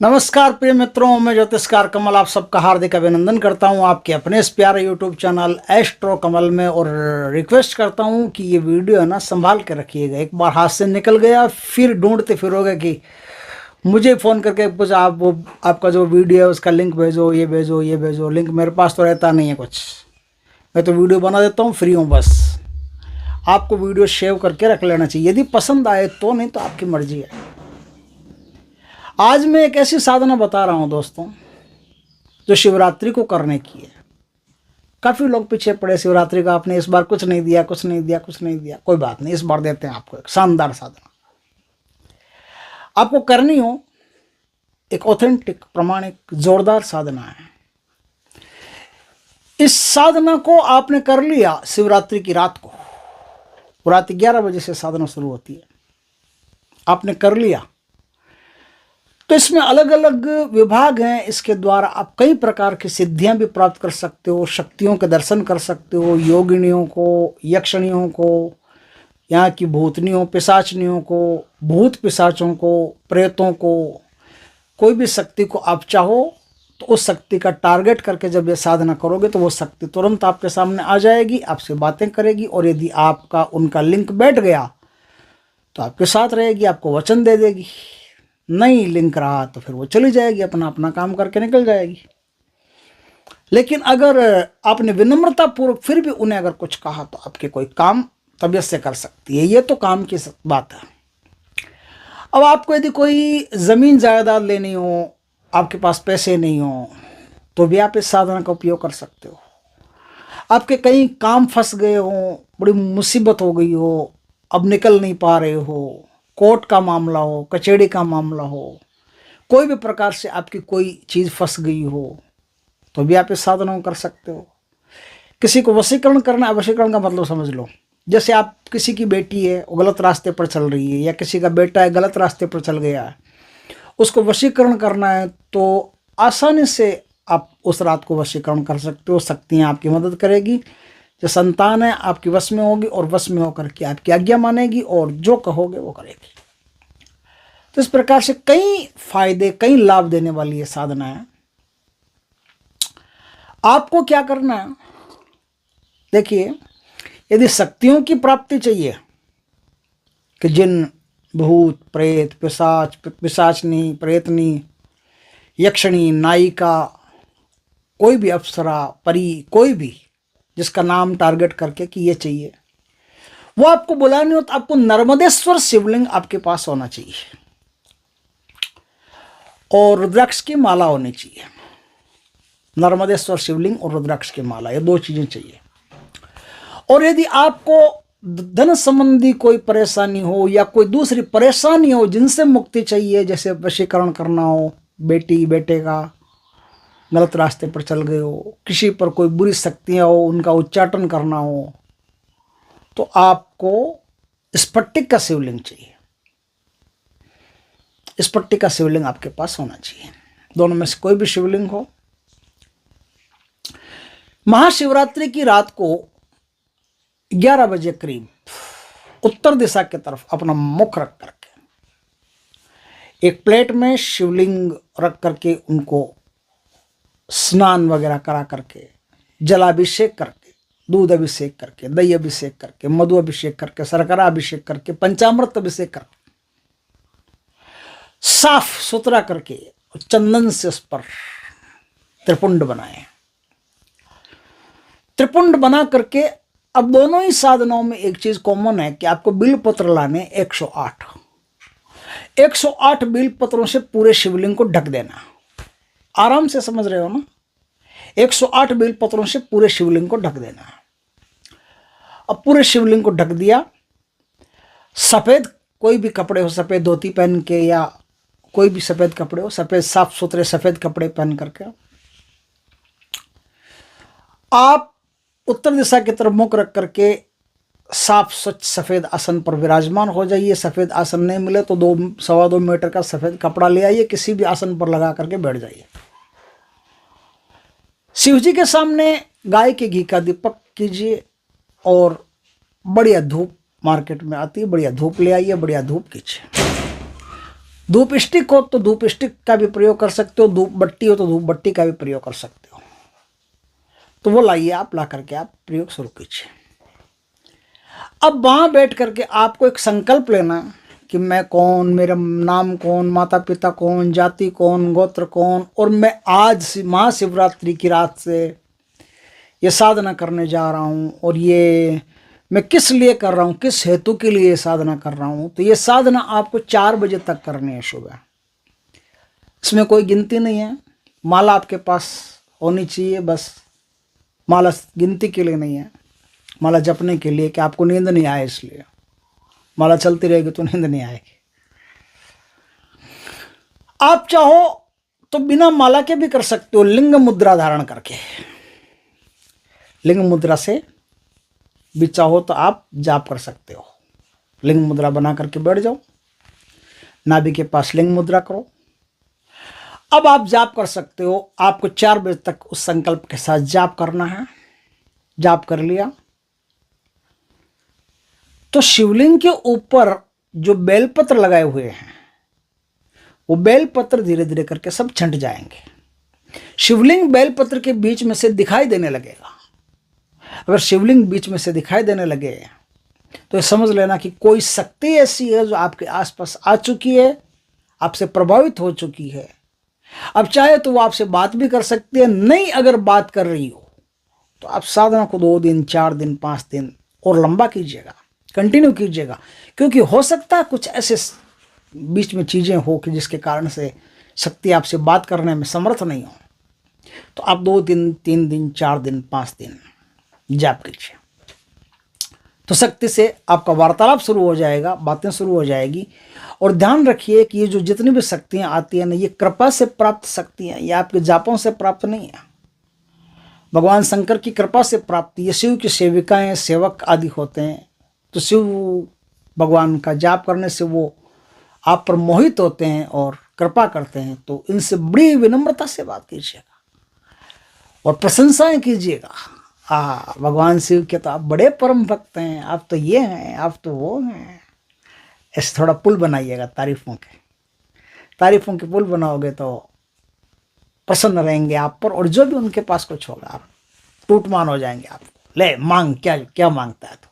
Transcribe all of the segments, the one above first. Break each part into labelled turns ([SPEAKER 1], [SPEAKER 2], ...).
[SPEAKER 1] नमस्कार प्रिय मित्रों, मैं ज्योतिषकार कमल आप सबका हार्दिक अभिनंदन करता हूं आपके अपने इस प्यारे यूट्यूब चैनल एस्ट्रो कमल में। और रिक्वेस्ट करता हूं कि ये वीडियो है ना संभाल के रखिएगा। एक बार हाथ से निकल गया फिर ढूंढते फिरोगे कि मुझे फ़ोन करके कुछ आप वो आपका जो वीडियो है उसका लिंक भेजो, ये भेजो, ये भेजो। लिंक मेरे पास तो रहता नहीं है कुछ, मैं तो वीडियो बना देता हूँ, फ्री हूँ बस। आपको वीडियो सेव करके रख लेना चाहिए, यदि पसंद आए तो, नहीं तो आपकी मर्जी है। आज मैं एक ऐसी साधना बता रहा हूं दोस्तों जो शिवरात्रि को करने की है। काफ़ी लोग पीछे पड़े शिवरात्रि का, आपने इस बार कुछ नहीं दिया, कुछ नहीं दिया, कुछ नहीं दिया। कोई बात नहीं, इस बार देते हैं आपको एक शानदार साधना। आपको करनी हो एक ऑथेंटिक, प्रमाणिक, जोरदार साधना है। इस साधना को आपने कर लिया शिवरात्रि की रात को, रात 11 बजे से साधना शुरू होती है। आपने कर लिया तो इसमें अलग अलग विभाग हैं। इसके द्वारा आप कई प्रकार की सिद्धियां भी प्राप्त कर सकते हो, शक्तियों के दर्शन कर सकते हो, योगिनियों को, यक्षिणियों को, यहाँ की भूतनियों, पिशाचनियों को, भूत पिशाचों को, प्रेतों को, कोई भी शक्ति को आप चाहो तो उस शक्ति का टारगेट करके जब ये साधना करोगे तो वो शक्ति तुरंत आपके सामने आ जाएगी, आपसे बातें करेगी। और यदि आपका उनका लिंक बैठ गया तो आपके साथ रहेगी, आपको वचन दे देगी। नहीं लिंक रहा तो फिर वो चली जाएगी, अपना अपना काम करके निकल जाएगी। लेकिन अगर आपने विनम्रता पूर्वक फिर भी उन्हें अगर कुछ कहा तो आपके कोई काम तबीयत से कर सकती है। ये तो काम की बात है। अब आपको यदि कोई ज़मीन जायदाद लेनी हो, आपके पास पैसे नहीं हो, तो भी आप इस साधना का उपयोग कर सकते हो। आपके कहीं काम फंस गए हो, बड़ी मुसीबत हो गई हो, अब निकल नहीं पा रहे हो, कोर्ट का मामला हो, कचहरी का मामला हो, कोई भी प्रकार से आपकी कोई चीज़ फंस गई हो, तो भी आप इस साधना को कर सकते हो। किसी को वशीकरण करना, वशीकरण का मतलब समझ लो, जैसे आप किसी की बेटी है वो गलत रास्ते पर चल रही है, या किसी का बेटा है गलत रास्ते पर चल गया है, उसको वशीकरण करना है तो आसानी से आप उस रात को वशीकरण कर सकते हो। शक्तियाँ आपकी मदद करेगी। जो संतान है आपकी वश में होगी और वश में होकर के आपकी आज्ञा मानेगी और जो कहोगे वो करेगी। तो इस प्रकार से कई फायदे, कई लाभ देने वाली ये साधना है। आपको क्या करना है, देखिए, यदि शक्तियों की प्राप्ति चाहिए कि जिन, भूत, प्रेत, पिशाच, पिशाचनी, प्रेतनी, यक्षिणी, नायिका, कोई भी अप्सरा, परी, कोई भी जिसका नाम टारगेट करके कि ये चाहिए, वो आपको बुलानी हो तो आपको नर्मदेश्वर शिवलिंग आपके पास होना चाहिए और रुद्राक्ष की माला होनी चाहिए। नर्मदेश्वर शिवलिंग और रुद्राक्ष की माला, ये दो चीजें चाहिए। और यदि आपको धन संबंधी कोई परेशानी हो या कोई दूसरी परेशानी हो जिनसे मुक्ति चाहिए, जैसे वशीकरण करना हो, बेटी बेटे का गलत रास्ते पर चल गए हो, किसी पर कोई बुरी शक्तियां हो उनका उच्चाटन करना हो, तो आपको स्फटिक का शिवलिंग चाहिए। स्फटिक का शिवलिंग आपके पास होना चाहिए। दोनों में से कोई भी शिवलिंग हो। महाशिवरात्रि की रात को 11 बजे करीब उत्तर दिशा की तरफ अपना मुख रख करके एक प्लेट में शिवलिंग रख करके उनको स्नान वगैरह करा करके, जलाभिषेक करके, दूध अभिषेक करके, दही अभिषेक करके, मधु अभिषेक करके, शर्करा अभिषेक करके, पंचामृत अभिषेक करके, साफ सुथरा करके चंदन से उस पर त्रिपुंड बनाए। त्रिपुंड बना करके अब दोनों ही साधनों में एक चीज कॉमन है कि आपको बिल्वपत्र लाने 108 बिल्वपत्रों से पूरे शिवलिंग को ढक देना। आराम से समझ रहे हो ना? 108 बिल्वपत्रों से पूरे शिवलिंग को ढक देना। अब पूरे शिवलिंग को ढक दिया, सफेद कोई भी कपड़े हो, सफेद धोती पहन के या कोई भी सफेद कपड़े हो, सफेद साफ सुथरे सफेद कपड़े पहन करके आप उत्तर दिशा की तरफ मुख रख करके साफ स्वच्छ सफेद आसन पर विराजमान हो जाइए। सफेद आसन नहीं मिले तो 2-2.25 मीटर का सफेद कपड़ा ले आइए, किसी भी आसन पर लगा करके बैठ जाइए। शिव जी के सामने गाय के घी का दीपक कीजिए और बढ़िया धूप मार्केट में आती है, बढ़िया धूप ले आइए, बढ़िया धूप कीजिए। धूप स्टिक हो तो धूप स्टिक का भी प्रयोग कर सकते हो, धूप बत्ती हो तो धूप बत्ती का भी प्रयोग कर सकते हो। तो वो लाइए, आप ला करके आप प्रयोग शुरू कीजिए। अब वहां बैठ करके आपको एक संकल्प लेना कि मैं कौन, मेरा नाम कौन, माता पिता कौन, जाति कौन, गोत्र कौन, और मैं आज महाशिवरात्रि की रात से ये साधना करने जा रहा हूँ, और ये मैं किस लिए कर रहा हूँ, किस हेतु के लिए ये साधना कर रहा हूँ। तो ये साधना आपको 4 बजे तक करनी है सुबह। इसमें कोई गिनती नहीं है। माला आपके पास होनी चाहिए, बस माला गिनती के लिए नहीं है, माला जपने के लिए कि आपको नींद नहीं आए, इसलिए माला चलती रहेगी तो नींद नहीं आएगी। आप चाहो तो बिना माला के भी कर सकते हो, लिंग मुद्रा धारण करके। लिंग मुद्रा से भी चाहो तो आप जाप कर सकते हो। लिंग मुद्रा बना करके बैठ जाओ, नाभि के पास लिंग मुद्रा करो। अब आप जाप कर सकते हो। आपको 4 बजे तक उस संकल्प के साथ जाप करना है। जाप कर लिया तो शिवलिंग के ऊपर जो बेलपत्र लगाए हुए हैं वो बेलपत्र धीरे धीरे करके सब छंट जाएंगे। शिवलिंग बेलपत्र के बीच में से दिखाई देने लगेगा। अगर शिवलिंग बीच में से दिखाई देने लगे तो समझ लेना कि कोई शक्ति ऐसी है जो आपके आसपास आ चुकी है, आपसे प्रभावित हो चुकी है। अब चाहे तो वो आपसे बात भी कर सकती है, नहीं अगर बात कर रही हो तो आप साधना को 2 दिन, 4 दिन, 5 दिन और लंबा कीजिएगा, कंटिन्यू कीजिएगा। क्योंकि हो सकता है कुछ ऐसे बीच में चीज़ें हो कि जिसके कारण से शक्ति आपसे बात करने में समर्थ नहीं हो। तो आप 2 दिन, 3 दिन, 4 दिन, 5 दिन जाप कीजिए, तो शक्ति से आपका वार्तालाप शुरू हो जाएगा, बातें शुरू हो जाएगी। और ध्यान रखिए कि ये जो जितनी भी शक्तियाँ आती हैं ना, ये कृपा से प्राप्त शक्तियाँ, ये आपके जापों से प्राप्त नहीं है। भगवान शंकर की कृपा से प्राप्त, ये शिव की सेविकाएं, सेवक आदि होते हैं। तो शिव भगवान का जाप करने से वो आप पर मोहित होते हैं और कृपा करते हैं। तो इनसे बड़ी विनम्रता से बात कीजिएगा और प्रशंसाएं कीजिएगा। भगवान शिव के तो आप बड़े परम भक्त हैं, आप तो ये हैं, आप तो वो हैं। ऐसे थोड़ा पुल बनाइएगा तारीफों के पुल बनाओगे तो प्रसन्न रहेंगे आप पर, और जो भी उनके पास कुछ होगा आप टूटमान हो जाएंगे। आप ले मांग, क्या मांगता है। तो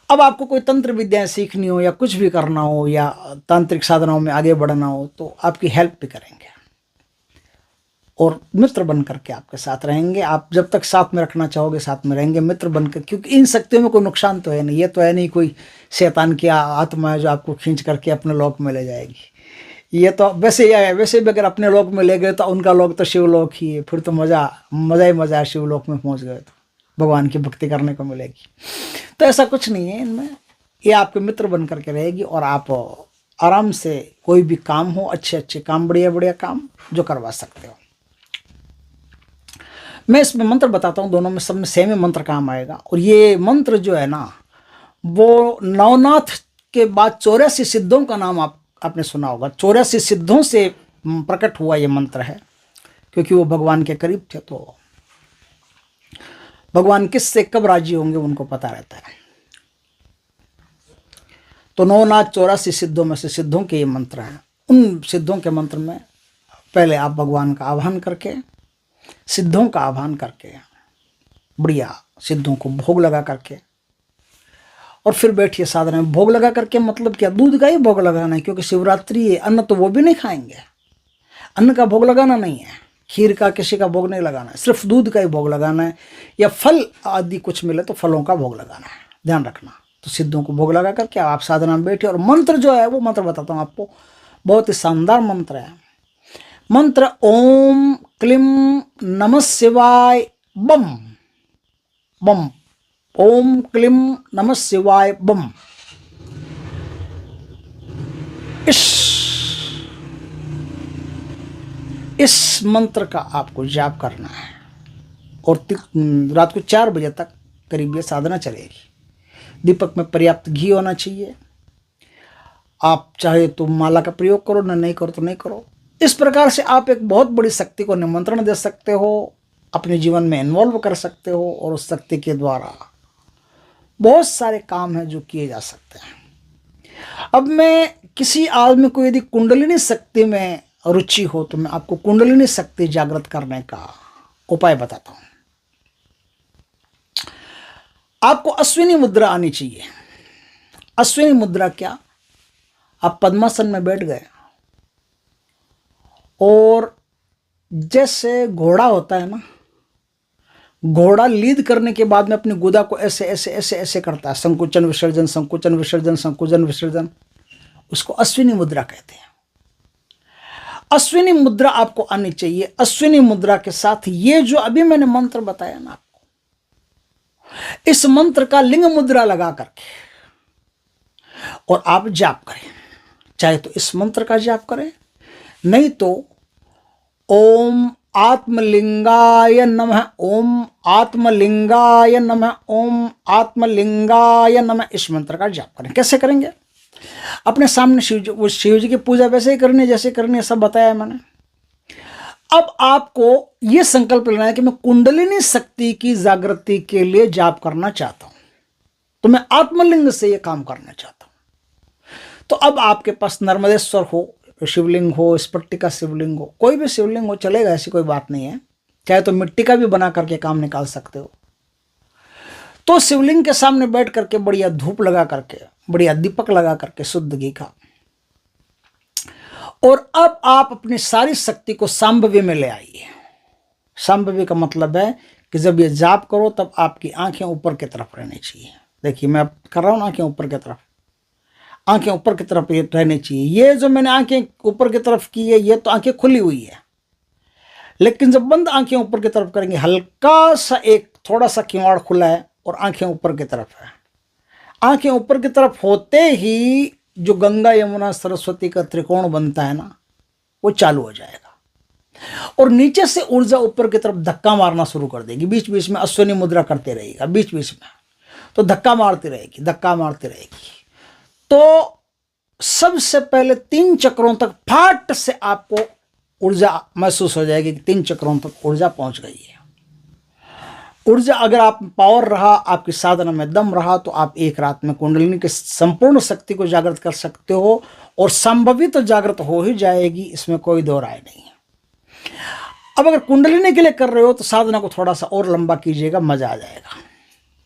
[SPEAKER 1] अब आपको कोई तंत्र विद्याएं सीखनी हो या कुछ भी करना हो या तांत्रिक साधनाओं में आगे बढ़ना हो तो आपकी हेल्प भी करेंगे और मित्र बन करके आपके साथ रहेंगे। आप जब तक साथ में रखना चाहोगे साथ में रहेंगे, मित्र बनकर। क्योंकि इन शक्तियों में कोई नुकसान तो है नहीं, ये तो है नहीं कोई शैतान की आत्मा है जो आपको खींच करके अपने लोक में ले जाएगी। ये तो वैसे भी अगर अपने लोक में ले गए तो उनका लोक तो शिवलोक ही है, फिर तो मज़ा ही मज़ा है। शिवलोक में पहुँच गए तो भगवान की भक्ति करने को मिलेगी। तो ऐसा कुछ नहीं है इनमें, ये आपके मित्र बन करके रहेगी और आप आराम से कोई भी काम हो, अच्छे काम, बढ़िया काम जो करवा सकते हो। मैं इसमें मंत्र बताता हूँ, दोनों में सब में सेम ही मंत्र काम आएगा। और ये मंत्र जो है ना, वो नवनाथ के बाद 84 सिद्धों का नाम आपने सुना होगा। 84 सिद्धों से प्रकट हुआ ये मंत्र है, क्योंकि वो भगवान के करीब थे। तो भगवान किससे कब राजी होंगे उनको पता रहता है। तो नवनाथ 84 सिद्धों में से सिद्धों के ये मंत्र हैं। उन सिद्धों के मंत्र में पहले आप भगवान का आह्वान करके, सिद्धों का आह्वान करके, बढ़िया सिद्धों को भोग लगा करके, और फिर बैठिए साधना में। भोग लगा करके मतलब क्या, दूध का ही भोग लगाना है, क्योंकि शिवरात्रि है। अन्न तो वो भी नहीं खाएंगे, अन्न का भोग लगाना नहीं है, खीर का किसी का भोग नहीं लगाना है, सिर्फ दूध का ही भोग लगाना है। या फल आदि कुछ मिले तो फलों का भोग लगाना है, ध्यान रखना। तो सिद्धों को भोग लगा करके आप साधना में बैठे। और मंत्र जो है वो मंत्र बताता हूँ आपको, बहुत ही शानदार मंत्र है। मंत्र ओम क्लीम नमः शिवाय बम बम। ओम क्लीम नमः शिवाय बम। इस मंत्र का आपको जाप करना है और रात को 4 बजे तक करीब ये साधना चलेगी। दीपक में पर्याप्त घी होना चाहिए। आप चाहे तो माला का प्रयोग करो, ना नहीं करो तो नहीं करो। इस प्रकार से आप एक बहुत बड़ी शक्ति को निमंत्रण दे सकते हो, अपने जीवन में इन्वॉल्व कर सकते हो, और उस शक्ति के द्वारा बहुत सारे काम हैं जो किए जा सकते हैं। अब मैं किसी आदमी को यदि कुंडलिनी शक्ति में रुचि हो तो मैं आपको कुंडलिनी शक्ति जागृत करने का उपाय बताता हूं। आपको अश्विनी मुद्रा आनी चाहिए। अश्विनी मुद्रा क्या, आप पद्मासन में बैठ गए और जैसे घोड़ा होता है ना, घोड़ा लीद करने के बाद में अपनी गुदा को ऐसे ऐसे ऐसे ऐसे करता है, संकुचन विसर्जन संकुचन विसर्जन संकुचन विसर्जन, उसको अश्विनी मुद्रा कहते हैं। अश्विनी मुद्रा आपको आनी चाहिए। अश्विनी मुद्रा के साथ ये जो अभी मैंने मंत्र बताया ना आपको, इस मंत्र का लिंग मुद्रा लगा करके और आप जाप करें। चाहे तो इस मंत्र का जाप करें, नहीं तो ओम आत्मलिंगाय नमः, ओम आत्मलिंगाय नमः, ओम आत्मलिंगाय नमः, इस मंत्र का जाप करें। कैसे करेंगे? अपने सामने शिव जी की पूजा वैसे ही करनी है जैसे करनी है, सब बताया मैंने। अब आपको यह संकल्प लेना है कि मैं कुंडलिनी शक्ति की जागृति के लिए जाप करना चाहता हूं, तो मैं आत्मलिंग से यह काम करना चाहता हूं। तो अब आपके पास नर्मदेश्वर हो, शिवलिंग हो, स्फटिका शिवलिंग हो, कोई भी शिवलिंग हो चलेगा, ऐसी कोई बात नहीं है। चाहे तो मिट्टी का भी बना करके काम निकाल सकते हो। तो शिवलिंग के सामने बैठ करके बढ़िया धूप लगा करके, बढ़िया दीपक लगा करके शुद्ध घी का, और अब आप अपनी सारी शक्ति को सांभवी में ले आइए। सांभवी का मतलब है कि जब ये जाप करो तब आपकी आंखें ऊपर की तरफ रहनी चाहिए। देखिए मैं कर रहा हूं, आंखें ऊपर की तरफ, आंखें ऊपर की तरफ रहनी चाहिए। ये जो मैंने आंखें ऊपर की तरफ की है, ये तो आंखें खुली हुई है, लेकिन जब बंद आंखें ऊपर की तरफ करेंगे, हल्का सा एक थोड़ा सा किवाड़ खुला है और आंखें ऊपर की तरफ है। आंखें ऊपर की तरफ होते ही जो गंगा यमुना सरस्वती का त्रिकोण बनता है ना, वो चालू हो जाएगा और नीचे से ऊर्जा ऊपर की तरफ धक्का मारना शुरू कर देगी। बीच बीच में अश्विनी मुद्रा करते रहेगा, बीच बीच में तो धक्का मारती रहेगी, धक्का मारती रहेगी। तो सबसे पहले 3 चक्रों तक फाट से आपको ऊर्जा महसूस हो जाएगी कि 3 चक्रों तक ऊर्जा पहुंच गई है। ऊर्जा अगर आप पावर रहा, आपकी साधना में दम रहा, तो आप एक रात में कुंडलिनी की संपूर्ण शक्ति को जागृत कर सकते हो और संभवित तो जागृत हो ही जाएगी, इसमें कोई दो राय नहीं है। अब अगर कुंडलिनी के लिए कर रहे हो तो साधना को थोड़ा सा और लंबा कीजिएगा, मजा आ जाएगा।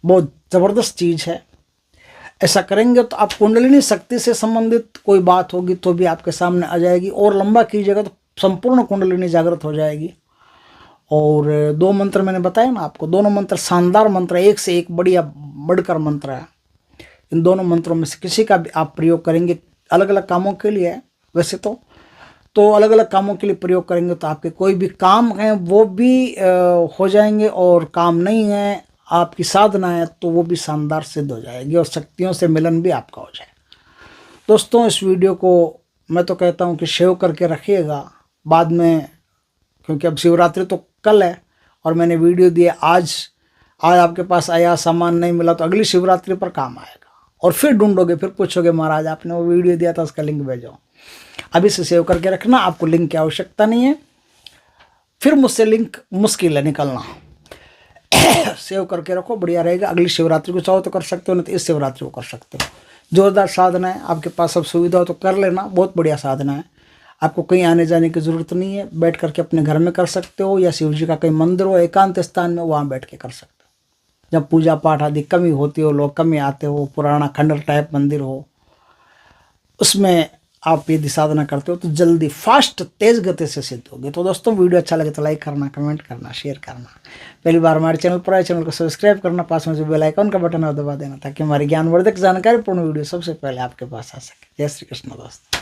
[SPEAKER 1] बहुत जबरदस्त चीज है। ऐसा करेंगे तो आप कुंडलिनी शक्ति से संबंधित कोई बात होगी तो भी आपके सामने आ जाएगी, और लंबा कीजिएगा तो संपूर्ण कुंडलिनी जागृत हो जाएगी। और 2 मंत्र मैंने बताया ना आपको, दोनों मंत्र शानदार मंत्र, एक से एक बढ़िया बढ़कर मंत्र है। इन दोनों मंत्रों में से किसी का भी आप प्रयोग करेंगे, अलग अलग कामों के लिए है वैसे तो अलग अलग कामों के लिए प्रयोग करेंगे तो आपके कोई भी काम हैं वो भी हो जाएंगे, और काम नहीं है, आपकी साधना है तो वो भी शानदार सिद्ध हो जाएगी और शक्तियों से मिलन भी आपका हो जाए। दोस्तों इस वीडियो को मैं तो कहता हूँ कि सेव करके रखिएगा बाद में, क्योंकि अब शिवरात्रि तो कल है और मैंने वीडियो दिया आज आपके पास आया, सामान नहीं मिला तो अगली शिवरात्रि पर काम आएगा और फिर ढूंढोगे, फिर पूछोगे महाराज आपने वो वीडियो दिया था उसका लिंक भेजो। अभी से सेव करके रखना, आपको लिंक की आवश्यकता नहीं है, फिर मुझसे लिंक मुश्किल है निकलना। सेव करके रखो, बढ़िया रहेगा। अगली शिवरात्रि को चाहो तो कर सकते हो, नहीं तो इस शिवरात्रि को कर सकते हो। जोरदार साधना है, आपके पास सब सुविधा हो तो कर लेना, बहुत बढ़िया साधना है। आपको कहीं आने जाने की ज़रूरत नहीं है, बैठ करके अपने घर में कर सकते हो, या शिव जी का कहीं मंदिर हो एकांत स्थान में, वहाँ बैठ के कर सकते हो। जब पूजा पाठ आदि कमी होती हो, लोग कमी आते हो, पुराना खंडर टाइप मंदिर हो, उसमें आप यदि साधना करते हो तो जल्दी फास्ट तेज गति से सिद्ध होगी। तो दोस्तों वीडियो अच्छा लगे तो लाइक करना, कमेंट करना, शेयर करना। पहली बार हमारे चैनल पर आए, चैनल को सब्सक्राइब करना, पास में जो बेल आइकन का बटन है दबा देना, ताकि हमारी ज्ञानवर्धक जानकारीपूर्ण वीडियो सबसे पहले आपके पास आ सके। जय श्री कृष्ण दोस्तों।